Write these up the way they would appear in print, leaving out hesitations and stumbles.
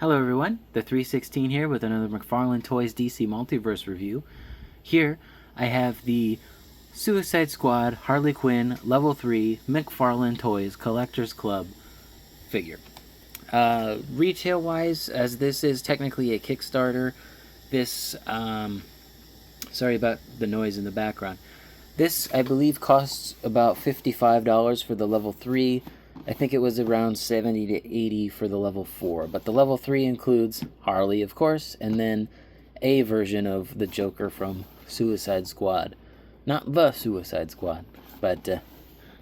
Hello everyone, the 316 here with another Mcfarlane Toys DC Multiverse review. Here I have the Suicide Squad Harley Quinn Level 3 Mcfarlane Toys Collectors Club figure. Retail wise, as this is technically a Kickstarter, this, sorry about the noise in the background. This, I believe, costs about $55 for the Level 3. I think it was around $70 to $80 for the Level 4. But the Level 3 includes Harley, of course, and then a version of the Joker from Suicide Squad. Not the Suicide Squad, but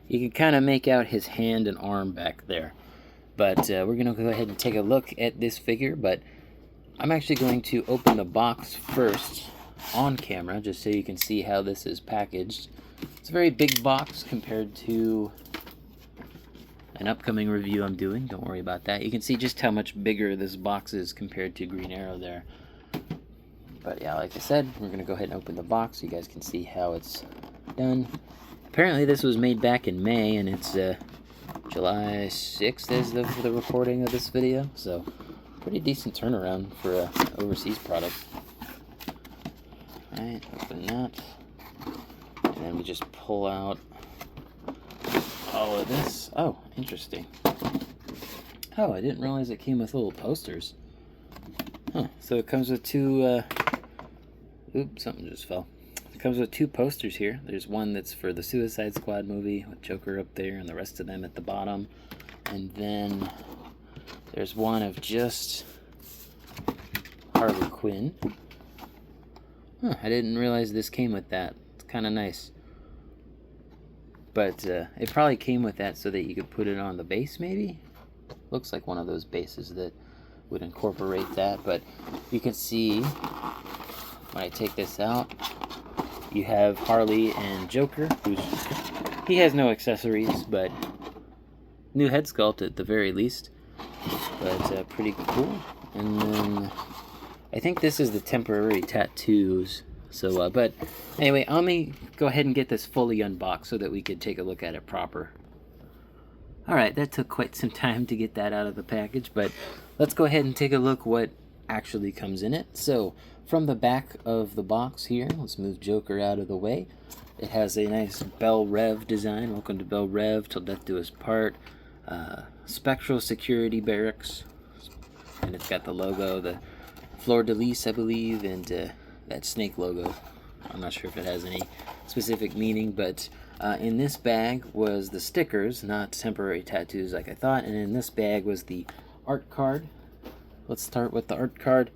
you can kind of make out his hand and arm back there. But we're going to go ahead and take a look at this figure, but I'm actually going to open the box first on camera, just so you can see how this is packaged. It's a very big box compared to an upcoming review I'm doing. Don't worry about that. You can see just how much bigger this box is compared to Green Arrow there. But yeah, like I said, we're going to go ahead and open the box so you guys can see how it's done. Apparently this was made back in May, and it's July 6th is the recording of this video, so pretty decent turnaround for an overseas product. Alright, open that, and then we just pull out all of this. Oh, interesting. Oh, I didn't realize it came with little posters. Huh, so it comes with two, oops, something just fell. It comes with two posters here. There's one that's for the Suicide Squad movie with Joker up there and the rest of them at the bottom. And then there's one of just Harley Quinn. Huh, I didn't realize this came with that. It's kind of nice. But it probably came with that so that you could put it on the base, maybe? Looks like one of those bases that would incorporate that. But you can see, when I take this out, you have Harley and Joker, he has no accessories, but new head sculpt at the very least. But pretty cool. And then I think this is the temporary tattoos. So, but anyway, let me go ahead and get this fully unboxed so that we could take a look at it proper. Alright, that took quite some time to get that out of the package, but let's go ahead and take a look what actually comes in it. So, from the back of the box here, let's move Joker out of the way. It has a nice Bell Rev design. Welcome to Bell Rev, till death do us part. Spectral Security Barracks. And it's got the logo, the Fleur de Lis, I believe, and that snake logo. I'm not sure if it has any specific meaning, but in this bag was the stickers, not temporary tattoos like I thought, and in this bag was the art card. Let's start with the art card.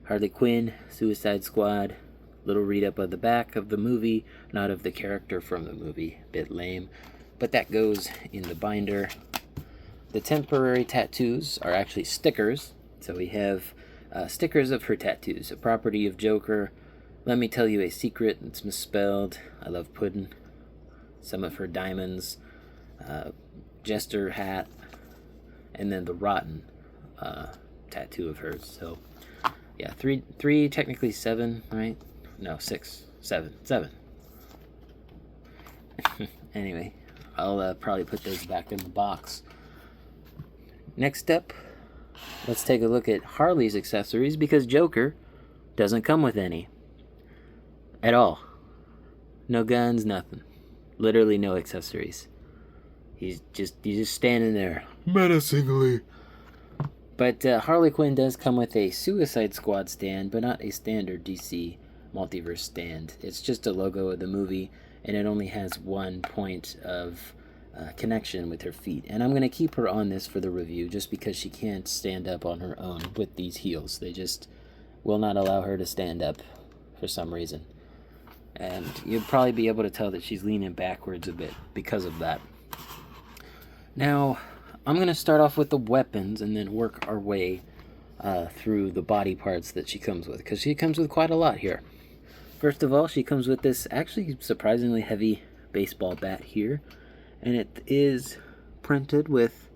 Harley Quinn, Suicide Squad, little read-up of the back of the movie, not of the character from the movie. Bit lame, but that goes in the binder. The temporary tattoos are actually stickers, so we have stickers of her tattoos, a property of Joker. Let me tell you a secret, it's misspelled. I love pudding. Some of her diamonds, jester hat, and then the rotten tattoo of hers. So yeah, three, technically seven, right? No, seven. Anyway, I'll probably put those back in the box. Next up, let's take a look at Harley's accessories, because Joker doesn't come with any. At all. No guns, nothing. Literally no accessories. He's just standing there menacingly. But Harley Quinn does come with a Suicide Squad stand, but not a standard DC Multiverse stand. It's just a logo of the movie, and it only has 1 point of connection with her feet. And I'm going to keep her on this for the review, just because she can't stand up on her own with these heels. They just will not allow her to stand up for some reason. And you'll probably be able to tell that she's leaning backwards a bit because of that. Now, I'm going to start off with the weapons and then work our way through the body parts that she comes with, because she comes with quite a lot here. First of all, she comes with this actually surprisingly heavy baseball bat here, and it is printed with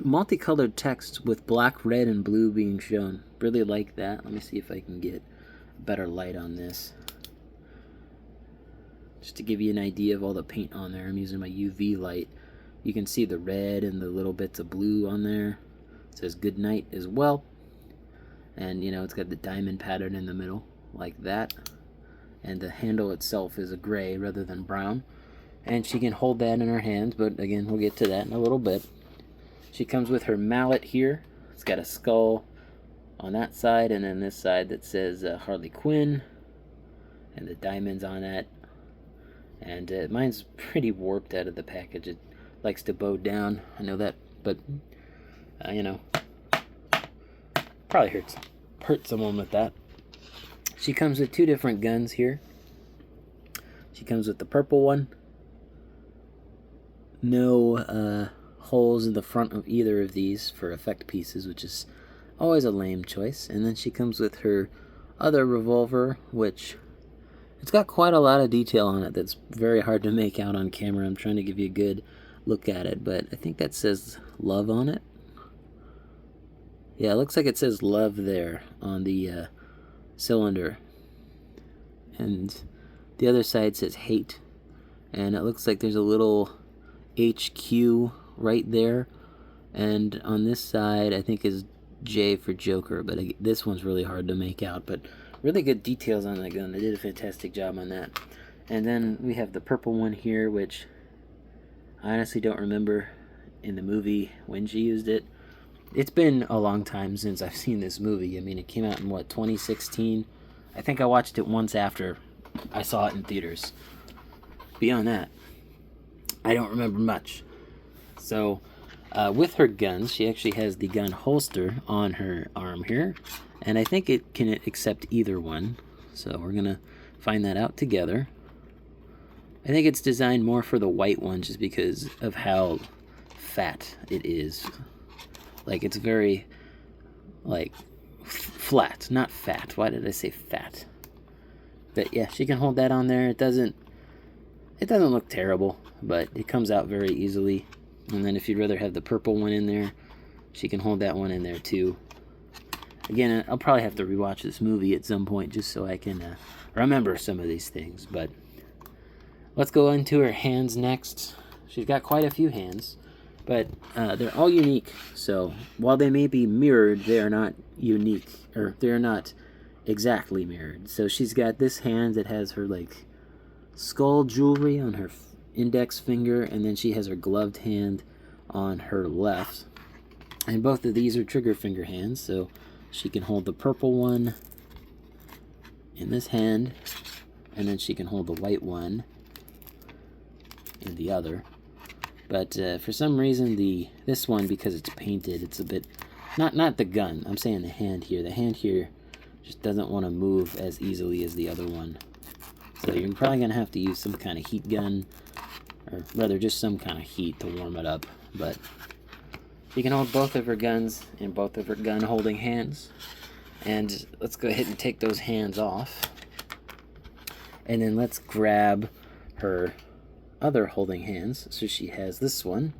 multicolored text with black, red, and blue being shown. Really like that. Let me see if I can get better light on this. Just to give you an idea of all the paint on there, I'm using my UV light. You can see the red and the little bits of blue on there. It's says good night as well. And, you know, it's got the diamond pattern in the middle, like that. And the handle itself is a gray rather than brown. And she can hold that in her hand, but again, we'll get to that in a little bit. She comes with her mallet here. It's got a skull on that side, and then this side that says Harley Quinn, and the diamonds on that. And mine's pretty warped out of the package. It likes to bow down, I know that, but you know, probably hurt someone with that. She comes with 2 different guns here. She comes with the purple one. No holes in the front of either of these for effect pieces, which is always a lame choice. And then she comes with her other revolver, which it's got quite a lot of detail on it that's very hard to make out on camera. I'm trying to give you a good look at it, but I think that says love on it. Yeah, it looks like it says love there on the cylinder. And the other side says hate. And it looks like there's a little HQ right there. And on this side, I think is J for Joker, but this one's really hard to make out. But really good details on that gun. They did a fantastic job on that. And then we have the purple one here, which I honestly don't remember in the movie when she used it. It's been a long time since I've seen this movie. I mean, it came out in, what, 2016? I think I watched it once after I saw it in theaters. Beyond that, I don't remember much. So, with her guns, she actually has the gun holster on her arm here. And I think it can accept either one. So we're going to find that out together. I think it's designed more for the white one just because of how fat it is. Like, it's very, like, flat, not fat. Why did I say fat? But yeah, she can hold that on there. It doesn't look terrible, but it comes out very easily. And then if you'd rather have the purple one in there, she can hold that one in there too. Again, I'll probably have to rewatch this movie at some point just so I can remember some of these things. But let's go into her hands next. She's got quite a few hands, but they're all unique. So while they may be mirrored, they are not unique, or they're not exactly mirrored. So she's got this hand that has her like skull jewelry on her index finger, and then she has her gloved hand on her left. And both of these are trigger finger hands, so she can hold the purple one in this hand, and then she can hold the white one in the other. But for some reason, this one, because it's painted, it's a bit not the gun. I'm saying the hand here. The hand here just doesn't want to move as easily as the other one. So you're probably gonna have to use some kind of heat gun, or rather just some kind of heat to warm it up. But you can hold both of her guns in both of her gun holding hands. And let's go ahead and take those hands off. And then let's grab her other holding hands. So she has this one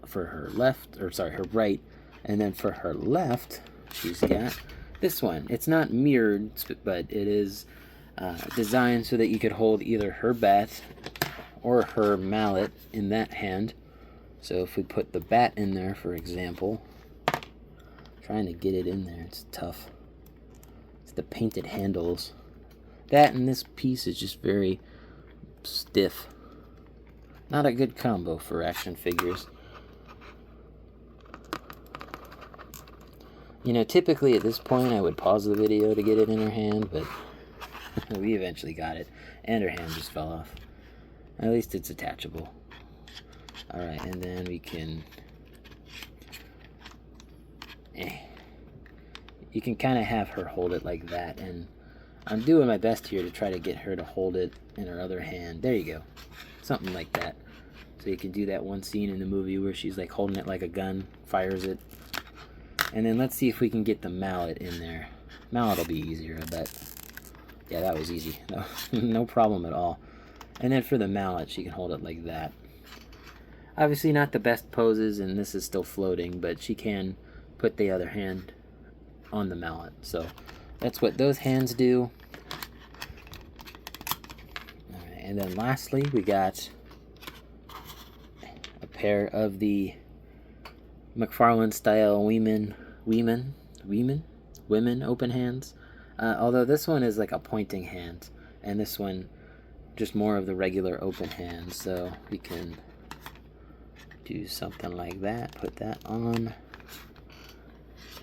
for her left, or sorry, her right. And then for her left, she's got this one. It's not mirrored, but it is designed so that you could hold either her bat or her mallet in that hand. So if we put the bat in there, for example, trying to get it in there, it's tough. It's the painted handles. That and this piece is just very stiff. Not a good combo for action figures. You know, typically at this point I would pause the video to get it in her hand, but we eventually got it, and her hand just fell off. At least it's attachable. Alright, and then we can... You can kind of have her hold it like that, and I'm doing my best here to try to get her to hold it in her other hand. There you go. Something like that. So you can do that one scene in the movie where she's like holding it like a gun, fires it. And then let's see if we can get the mallet in there. Mallet will be easier, I bet. Yeah, that was easy. No problem at all. And then for the mallet, she can hold it like that. Obviously not the best poses, and this is still floating, but she can put the other hand on the mallet. So that's what those hands do. All right, and then lastly, we got a pair of the Mcfarlane style women open hands. Although this one is like a pointing hand, and this one just more of the regular open hand. So we can do something like that. Put that on.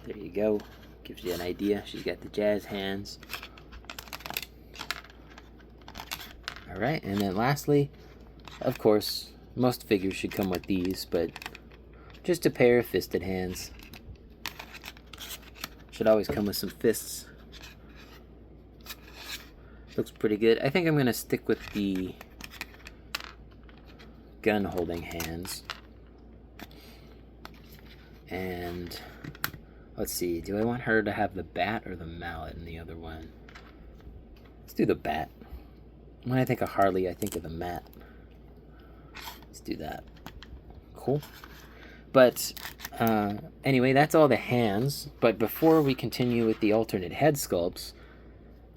There you go. Gives you an idea. She's got the jazz hands. Alright, and then lastly, of course, most figures should come with these, but just a pair of fisted hands. Should always come with some fists. Looks pretty good. I think I'm going to stick with the gun holding hands. And let's see, do I want her to have the bat or the mallet in the other one? Let's do the bat. When I think of Harley, I think of the mat. Let's do that. Cool. But anyway, that's all the hands. But before we continue with the alternate head sculpts,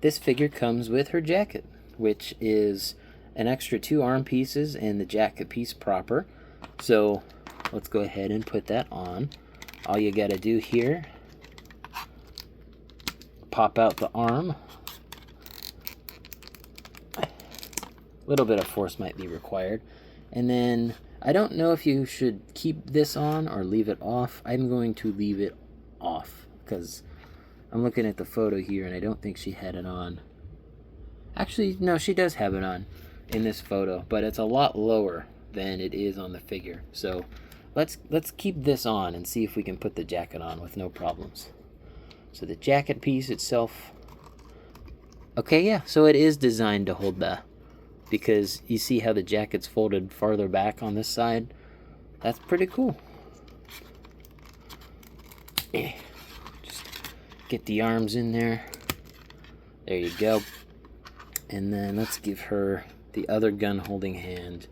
this figure comes with her jacket, which is an extra 2 arm pieces and the jacket piece proper. So let's go ahead and put that on. All you gotta do here, pop out the arm. A little bit of force might be required. And then I don't know if you should keep this on or leave it off. I'm going to leave it off because I'm looking at the photo here and I don't think she had it on. Actually, no, she does have it on in this photo, but it's a lot lower than it is on the figure. So let's keep this on and see if we can put the jacket on with no problems. So the jacket piece itself. Okay, yeah, so it is designed to hold that, because you see how the jacket's folded farther back on this side. That's pretty cool. Just get the arms in there. There you go. And then let's give her the other gun holding hand.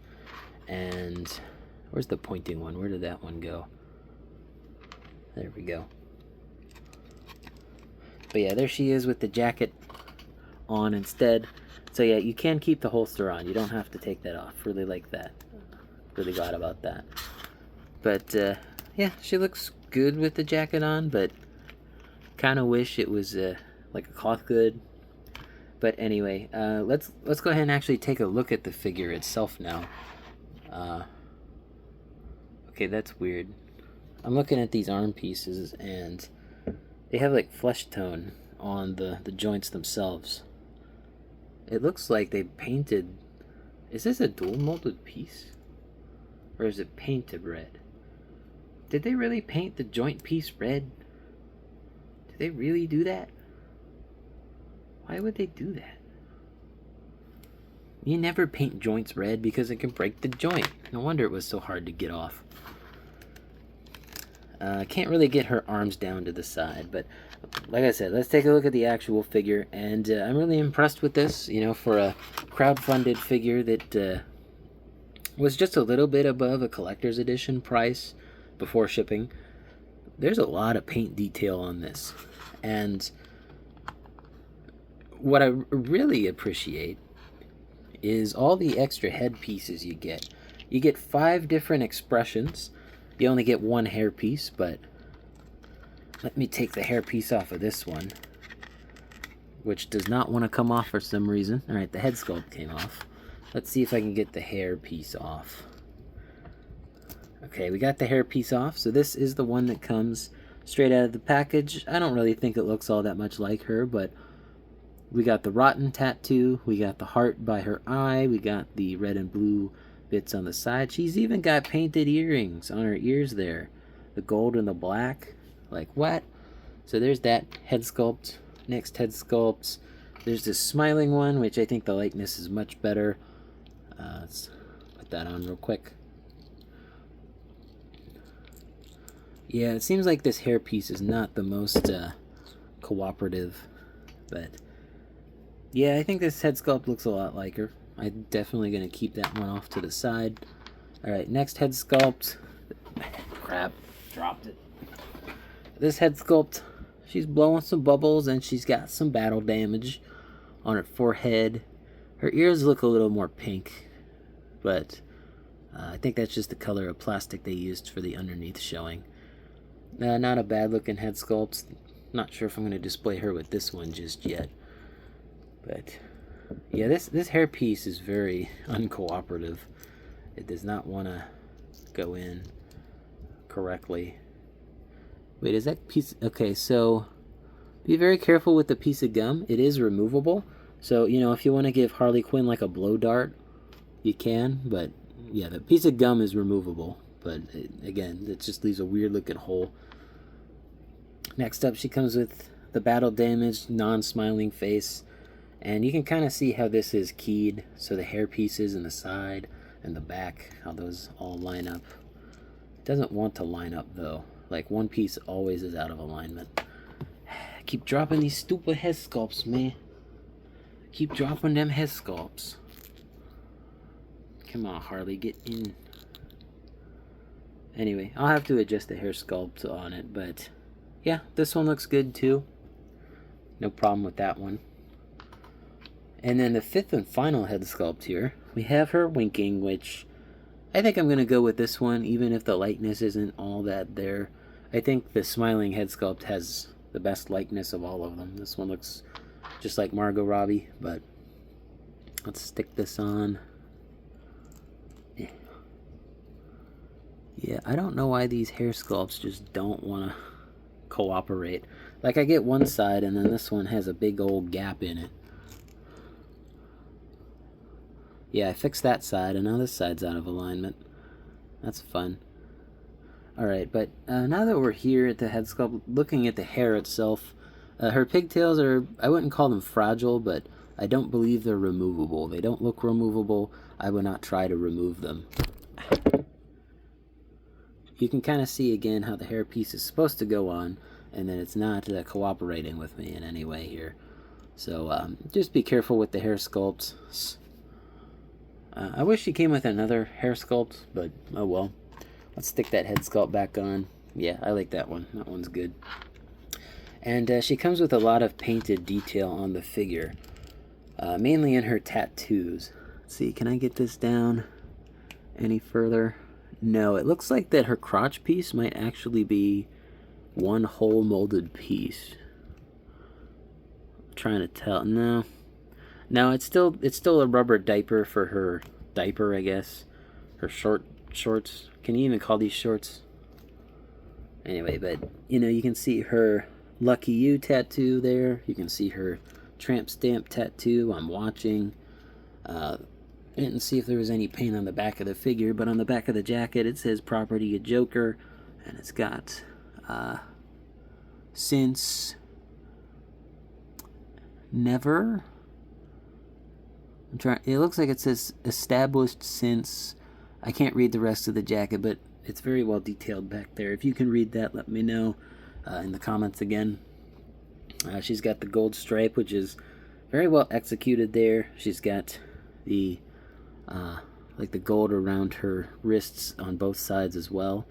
And where's the pointing one? Where did that one go? There we go. But yeah, there she is with the jacket on instead. So yeah, you can keep the holster on. You don't have to take that off. Really like that. Really glad about that. But yeah, she looks good with the jacket on, but kind of wish it was like a cloth good. But anyway, let's go ahead and actually take a look at the figure itself now. Okay, that's weird. I'm looking at these arm pieces and they have like flesh tone on the joints themselves. It looks like they painted... Is this a dual molded piece? Or is it painted red? Did they really paint the joint piece red? Did they really do that? Why would they do that? You never paint joints red because it can break the joint. No wonder it was so hard to get off. Can't really get her arms down to the side, but like I said, let's take a look at the actual figure, and I'm really impressed with this, you know, for a crowdfunded figure that was just a little bit above a collector's edition price before shipping. There's a lot of paint detail on this, and what I really appreciate is all the extra head pieces you get. You get 5 different expressions. You only get 1 hair piece, but let me take the hair piece off of this one, which does not want to come off for some reason. Alright, the head sculpt came off. Let's see if I can get the hair piece off. Okay, we got the hair piece off, so this is the one that comes straight out of the package. I don't really think it looks all that much like her, but we got the rotten tattoo, we got the heart by her eye, we got the red and blue bits on the side. She's even got painted earrings on her ears there. The gold and the black. Like what? So there's that head sculpt. Next head sculpt. There's this smiling one, which I think the likeness is much better. Let's put that on real quick. Yeah, it seems like this hair piece is not the most cooperative, but yeah, I think this head sculpt looks a lot like her. I'm definitely going to keep that one off to the side. Alright, next head sculpt. Crap, dropped it. This head sculpt, she's blowing some bubbles and she's got some battle damage on her forehead. Her ears look a little more pink, but I think that's just the color of plastic they used for the underneath showing. Not a bad looking head sculpt. Not sure if I'm going to display her with this one just yet. But yeah, this hair piece is very uncooperative. It does not want to go in correctly. Wait, is that piece... Okay, so be very careful with the piece of gum. It is removable. So, you know, if you want to give Harley Quinn like a blow dart, you can. But yeah, the piece of gum is removable. But again, it just leaves a weird looking hole. Next up, she comes with the battle damaged, non-smiling face. And you can kind of see how this is keyed. So the hair pieces in the side and the back, how those all line up. It doesn't want to line up though. Like one piece always is out of alignment. Keep dropping these stupid head sculpts, man. Keep dropping them head sculpts. Come on, Harley, get in. Anyway, I'll have to adjust the hair sculpt on it, but yeah, this one looks good too. No problem with that one. And then the fifth and final head sculpt here, we have her winking, which I think I'm going to go with this one, even if the likeness isn't all that there. I think the smiling head sculpt has the best likeness of all of them. This one looks just like Margot Robbie, but let's stick this on. Yeah, I don't know why these hair sculpts just don't want to cooperate. Like I get one side and then this one has a big old gap in it. Yeah, I fixed that side and now this side's out of alignment. That's fun. Alright, but now that we're here at the head sculpt, looking at the hair itself, her pigtails are, I wouldn't call them fragile, but I don't believe they're removable. They don't look removable. I would not try to remove them. You can kind of see again how the hair piece is supposed to go on, and then it's not cooperating with me in any way here. So just be careful with the hair sculpts. I wish she came with another hair sculpt, but oh well. Let's stick that head sculpt back on. Yeah, I like that one. That one's good. And she comes with a lot of painted detail on the figure, mainly in her tattoos. Let's see, can I get this down any further? No, it looks like that her crotch piece might actually be one whole molded piece. I'm trying to tell. No, it's still a rubber diaper for her diaper, I guess. Her shorts. Can you even call these shorts? Anyway, but you know, you can see her Lucky You tattoo there. You can see her tramp stamp tattoo. I'm watching. I didn't see if there was any paint on the back of the figure, but on the back of the jacket it says Property of Joker, and it's got since never. It looks like it says established since. I can't read the rest of the jacket, but it's very well detailed back there. If you can read that, let me know in the comments again. She's got the gold stripe, which is very well executed there. She's got the like the gold around her wrists on both sides as well.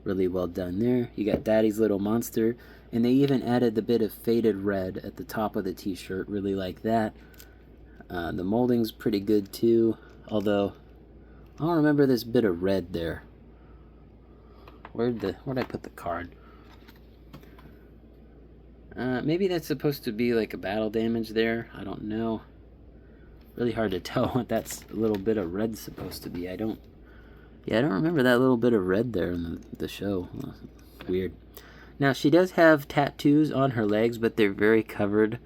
Really well done there. You got Daddy's Little Monster, and they even added the bit of faded red at the top of the t-shirt. Really like that. The molding's pretty good too, although I don't remember this bit of red there. Where'd I put the card? Maybe that's supposed to be like a battle damage there. I don't know. Really hard to tell what that's a little bit of red's supposed to be. I don't remember that little bit of red there in the show. Weird. Now she does have tattoos on her legs, but they're very covered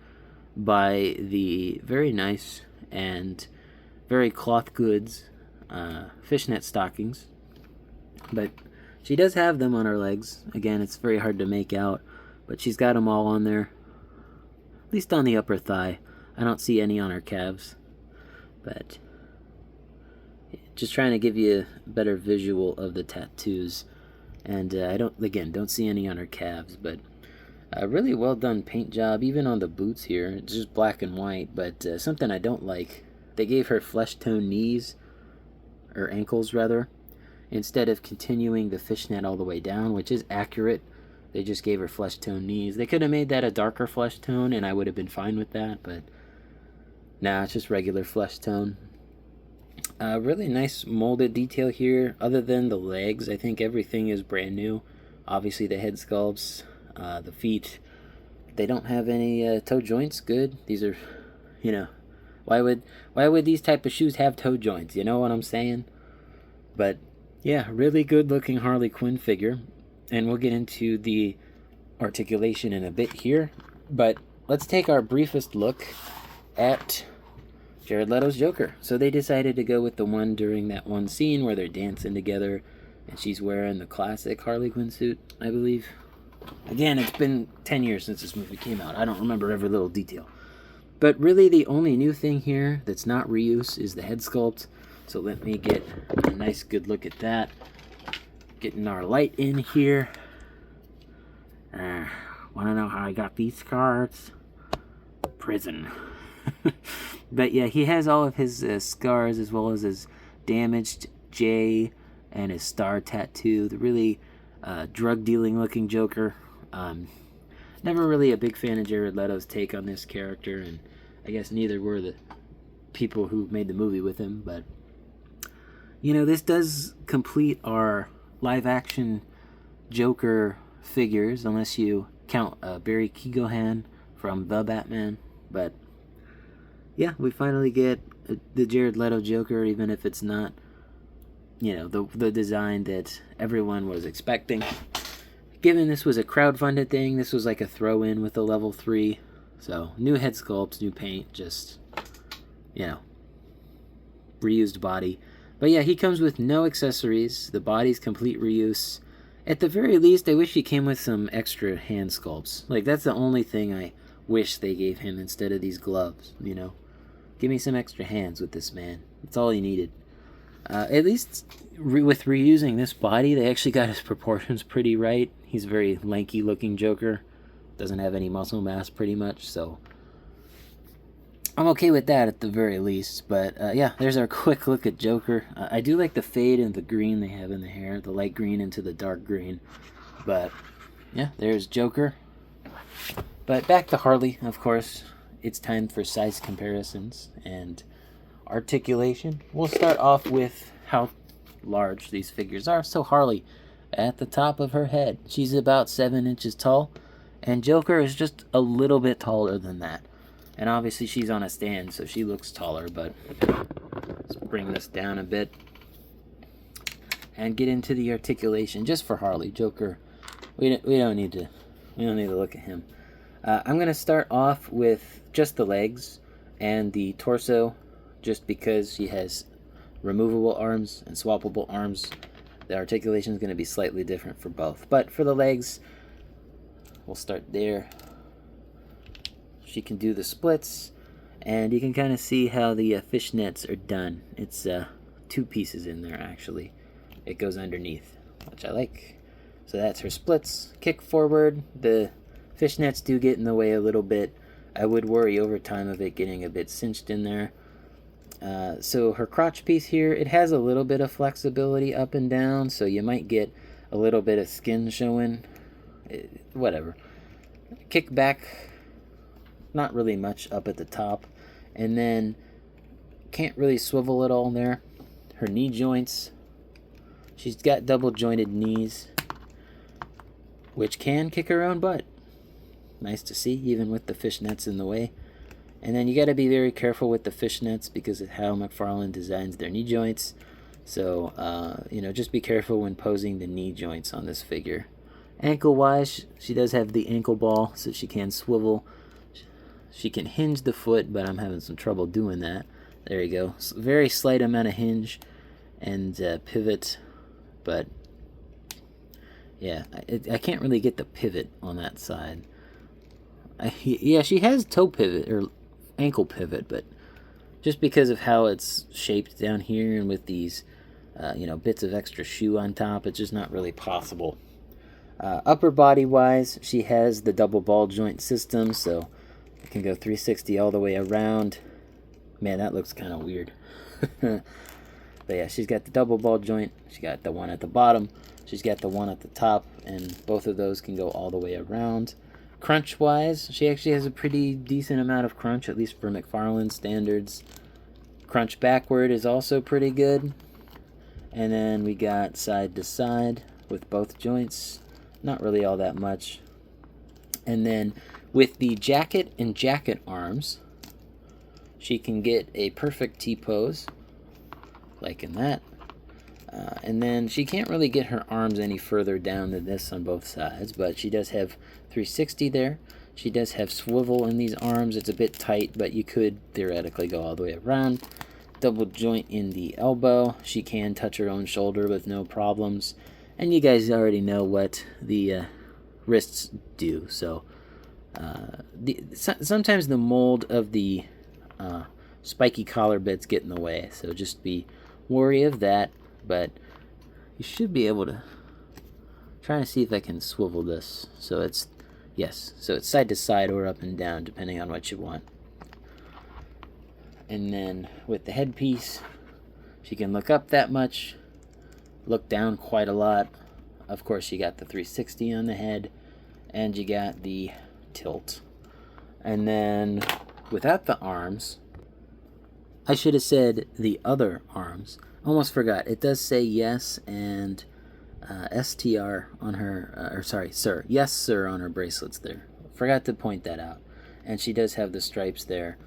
by the very nice and very cloth goods fishnet stockings. But she does have them on her legs. Again, it's very hard to make out, but she's got them all on there. At least on the upper thigh. I don't see any on her calves. But just trying to give you a better visual of the tattoos. And I don't see any on her calves, but a really well done paint job, even on the boots here. It's just black and white, but something I don't like, they gave her flesh tone knees, or ankles rather, instead of continuing the fishnet all the way down, which is accurate. They just gave her flesh tone knees. They could have made that a darker flesh tone and I would have been fine with that, but nah, it's just regular flesh tone. Really nice molded detail here. Other than the legs, I think everything is brand new. Obviously the head sculpts, the feet, they don't have any toe joints. Good. These are, you know, why would these type of shoes have toe joints? You know what I'm saying? But yeah, really good looking Harley Quinn figure, and we'll get into the articulation in a bit here. But let's take our briefest look at Jared Leto's Joker. So they decided to go with the one during that one scene where they're dancing together, and she's wearing the classic Harley Quinn suit, I believe. Again, it's been 10 years since this movie came out. I don't remember every little detail. But really the only new thing here that's not reuse is the head sculpt. So let me get a nice good look at that. Getting our light in here. Wanna know how I got these scars? Prison. But yeah, he has all of his scars as well as his damaged J and his star tattoo. The really drug dealing looking Joker. Never really a big fan of Jared Leto's take on this character, and I guess neither were the people who made the movie with him. But you know, this does complete our live action Joker figures, unless you count Barry Keoghan from The Batman. But yeah, we finally get the Jared Leto Joker, even if it's not, you know, the design that everyone was expecting. Given this was a crowdfunded thing, this was like a throw-in with a level 3. So, new head sculpts, new paint, just, you know, reused body. But yeah, he comes with no accessories. The body's complete reuse. At the very least, I wish he came with some extra hand sculpts. Like, that's the only thing I wish they gave him instead of these gloves, you know. Give me some extra hands with this man. That's all he needed. At least with reusing this body, they actually got his proportions pretty right. He's a very lanky looking Joker. Doesn't have any muscle mass pretty much, so I'm okay with that at the very least. But yeah, there's our quick look at Joker. I do like the fade and the green they have in the hair. The light green into the dark green. But yeah, there's Joker. But back to Harley, of course. It's time for size comparisons and articulation. We'll start off with how large these figures are. So Harley, at the top of her head, she's about 7 inches tall, and Joker is just a little bit taller than that. And obviously she's on a stand, so she looks taller, but let's bring this down a bit and get into the articulation just for Harley. Joker, we don't need to look at him. I'm going to start off with just the legs and the torso, just because she has removable arms and swappable arms. The articulation is going to be slightly different for both. But for the legs, we'll start there. She can do the splits, and you can kind of see how the fishnets are done. It's 2 pieces in there, actually. It goes underneath, which I like. So that's her splits. Kick forward. The fishnets do get in the way a little bit. I would worry over time of it getting a bit cinched in there. So her crotch piece here, it has a little bit of flexibility up and down, so you might get a little bit of skin showing. Whatever. Kick back, not really much up at the top. And then can't really swivel at all there. Her knee joints, she's got double jointed knees, which can kick her own butt. Nice to see, even with the fishnets in the way. And then you got to be very careful with the fishnets because of how Mcfarlane designs their knee joints. So, you know, just be careful when posing the knee joints on this figure. Ankle-wise, she does have the ankle ball, so she can swivel. She can hinge the foot, but I'm having some trouble doing that. There you go. So very slight amount of hinge and pivot, but yeah, I can't really get the pivot on that side. Yeah, she has toe pivot or ankle pivot, but just because of how it's shaped down here and with these you know, bits of extra shoe on top, it's just not really possible. Upper body wise, she has the double ball joint system, so it can go 360 all the way around. Man, that looks kind of weird. But yeah, she's got the double ball joint. She got the one at the bottom. She's got the one at the top, and both of those can go all the way around. Crunch wise, she actually has a pretty decent amount of crunch, at least for Mcfarlane standards. Crunch backward is also pretty good. And then we got side to side with both joints. not really all that much. And then with the jacket and jacket arms, she can get a perfect T-pose, like in that. And then she can't really get her arms any further down than this on both sides, but she does have 360 there. She does have swivel in these arms. It's a bit tight, but you could theoretically go all the way around. Double joint in the elbow. She can touch her own shoulder with no problems. And you guys already know what the wrists do. So sometimes the mold of the spiky collar bits get in the way. So just be wary of that. But you should be able to. Trying to see if I can swivel this. So it's, yes, so it's side to side or up and down depending on what you want. And then with the headpiece, she can look up that much, look down quite a lot. Of course, you got the 360 on the head, and you got the tilt. And then without the arms, I should have said the other arms. Almost forgot. It does say yes and STR on her, or sorry, sir. Yes, sir, on her bracelets there. Forgot to point that out. And she does have the stripes there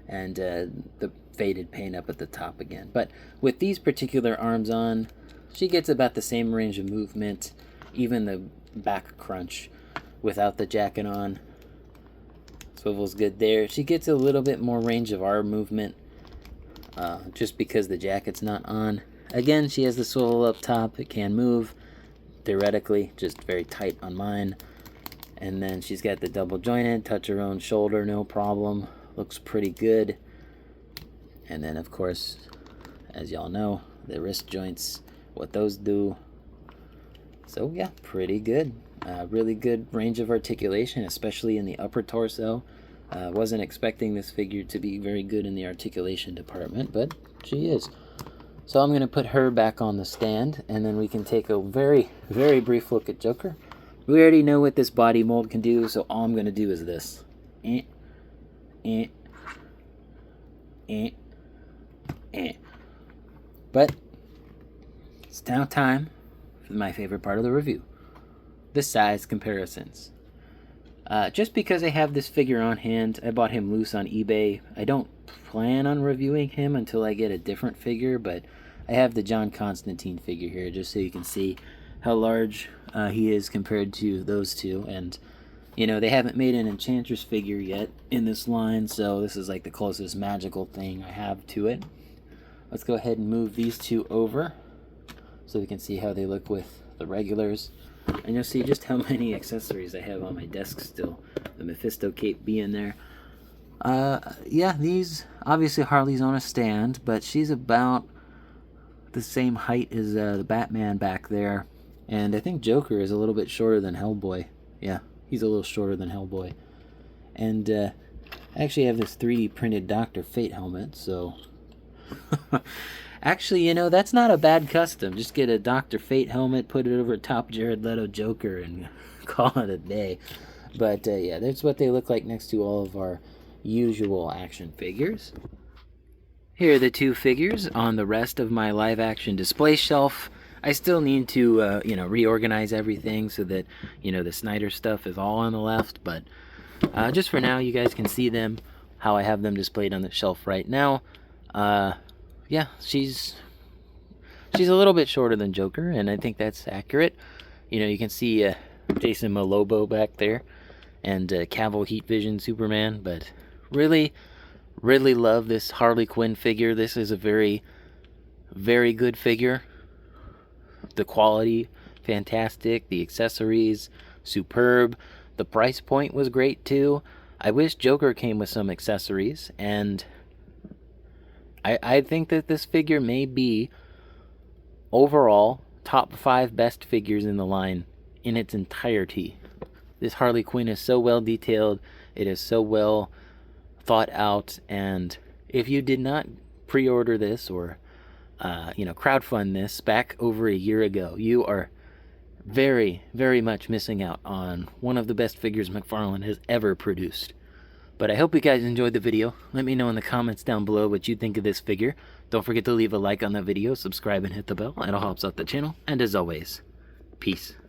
and the faded paint up at the top again. But with these particular arms on, she gets about the same range of movement, even the back crunch without the jacket on. Swivel's good there. She gets a little bit more range of arm movement just because the jacket's not on. Again, she has the swivel up top. It can move, theoretically, just very tight on mine. And then she's got the double jointed, touch her own shoulder, no problem. Looks pretty good. And then, of course, as y'all know, the wrist joints, what those do. So, yeah, pretty good. Really good range of articulation, especially in the upper torso. Wasn't expecting this figure to be very good in the articulation department, but she is. So I'm going to put her back on the stand, and then we can take a very, very brief look at Joker. We already know what this body mold can do, so all I'm going to do is this. But it's now time for my favorite part of the review. The size comparisons. Just because I have this figure on hand, I bought him loose on eBay. I don't plan on reviewing him until I get a different figure, but I have the John Constantine figure here just so you can see how large he is compared to those two. And, you know, they haven't made an Enchantress figure yet in this line, so this is like the closest magical thing I have to it. Let's go ahead and move these two over so we can see how they look with the regulars. And you'll see just how many accessories I have on my desk still. The Mephisto cape being there. Yeah, these, obviously Harley's on a stand, but she's about the same height as the Batman back there. And I think Joker is a little bit shorter than Hellboy. Yeah, he's a little shorter than Hellboy. And I actually have this 3D printed Dr. Fate helmet, so... Actually, you know, that's not a bad custom. Just get a Dr. Fate helmet, put it over top Jared Leto Joker, and call it a day. But, yeah, that's what they look like next to all of our usual action figures. Here are the two figures on the rest of my live-action display shelf. I still need to, you know, reorganize everything so that, you know, the Snyder stuff is all on the left. But just for now, you guys can see them, how I have them displayed on the shelf right now. Yeah, she's a little bit shorter than Joker, and I think that's accurate. You know, you can see Jason Malobo back there, and Cavill Heat Vision Superman, but really, really love this Harley Quinn figure. This is a very, very good figure. The quality, fantastic. The accessories, superb. The price point was great, too. I wish Joker came with some accessories, and... I think that this figure may be, overall, top 5 best figures in the line in its entirety. This Harley Quinn is so well detailed, it is so well thought out, and if you did not pre-order this or, you know, crowdfund this back over a year ago, you are very, very much missing out on one of the best figures Mcfarlane has ever produced. But I hope you guys enjoyed the video. Let me know in the comments down below what you think of this figure. Don't forget to leave a like on the video, subscribe, and hit the bell. It all helps out the channel. And as always, peace.